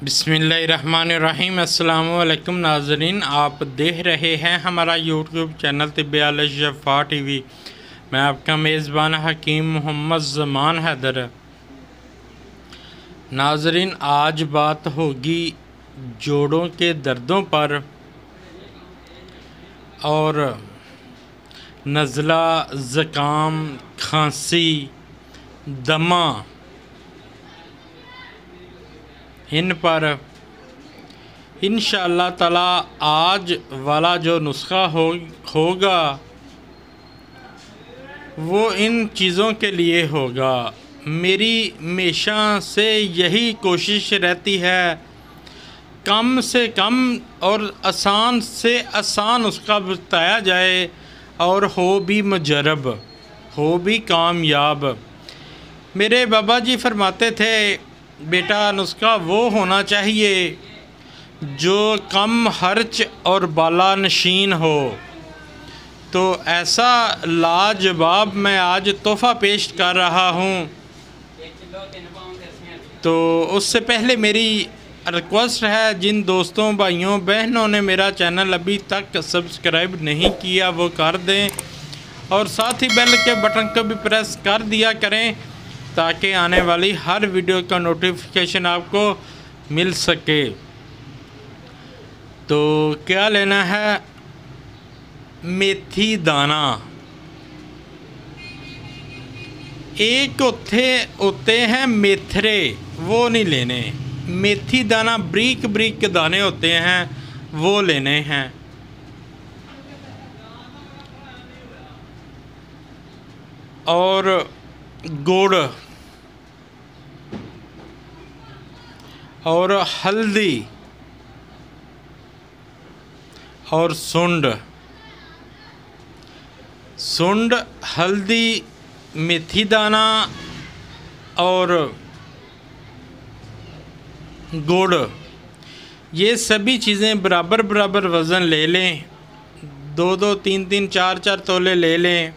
बिस्मिल्लाहिर्रहमानिर्रहीम। अस्सलामुअलैकुम नाज़रीन, आप देख रहे हैं हमारा यूट्यूब चैनल तिब्बे अल शफ़ा टीवी। मैं आपका मेज़बान हकीम मोहम्मद ज़मान हैदर। नाज़रीन, आज बात होगी जोड़ों के दर्दों पर और नज़ला, ज़ुकाम, खांसी, दमा, इन पर इंशाअल्लाह ताला आज वाला जो नुस्खा होगा वो इन चीज़ों के लिए होगा। मेरी हमेशा से यही कोशिश रहती है कम से कम और आसान से आसान उसका बताया जाए और हो भी मुजरब, हो भी कामयाब। मेरे बाबा जी फरमाते थे, बेटा नुस्खा वो होना चाहिए जो कम खर्च और बाला नशीन हो। तो ऐसा लाजवाब मैं आज तोहफ़ा पेश कर रहा हूँ। तो उससे पहले मेरी रिक्वेस्ट है, जिन दोस्तों भाइयों बहनों ने मेरा चैनल अभी तक सब्सक्राइब नहीं किया वो कर दें और साथ ही बेल के बटन को भी प्रेस कर दिया करें ताकि आने वाली हर वीडियो का नोटिफिकेशन आपको मिल सके। तो क्या लेना है? मेथी दाना एक होते हैं मेथरे, वो नहीं लेने। मेथी दाना ब्रीक ब्रीक के दाने होते हैं, वो लेने हैं। और गुड़ और हल्दी और सुंड, हल्दी, मेथी दाना और गुड़, ये सभी चीज़ें बराबर बराबर वज़न ले लें। 2-2, 3-3, 4-4 तोले ले लें।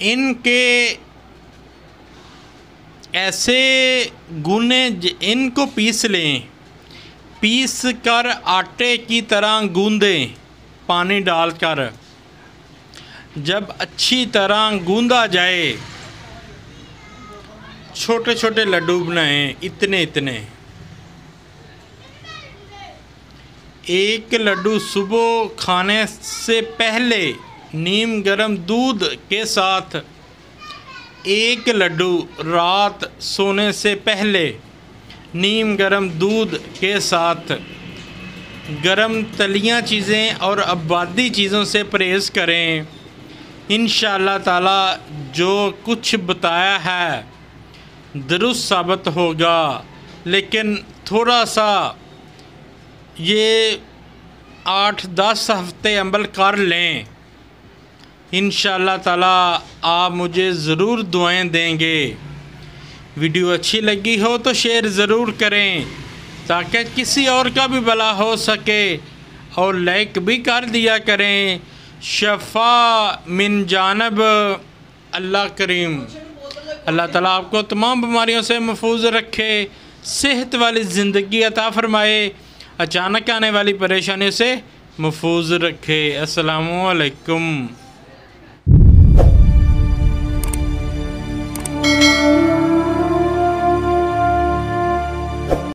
इनके ऐसे गुने, इनको पीस लें, पीस कर आटे की तरह गूंदें पानी डालकर। जब अच्छी तरह गूंदा जाए, छोटे छोटे लड्डू बनाएं, इतने इतने। एक लड्डू सुबह खाने से पहले नीम गर्म दूध के साथ, एक लड्डू रात सोने से पहले नीम गर्म दूध के साथ। गरम तलियां चीज़ें और आबादी चीज़ों से परहेज़ करें। इंशाअल्लाह ताला जो कुछ बताया है दुरुस्त साबित होगा, लेकिन थोड़ा सा ये 8-10 हफ्ते अमल कर लें। इंशाअल्लाह ताला आप मुझे ज़रूर दुआएं देंगे। वीडियो अच्छी लगी हो तो शेयर ज़रूर करें ताकि किसी और का भी भला हो सके, और लाइक भी कर दिया करें। शफ़ा मिन जानब अल्लाह करीम। अल्लाह ताला आपको तमाम बीमारियों से महफूज रखे, सेहत वाली ज़िंदगी अता फ़रमाए, अचानक आने वाली परेशानियों से महफूज रखे। अस्सलामु अलैकुम।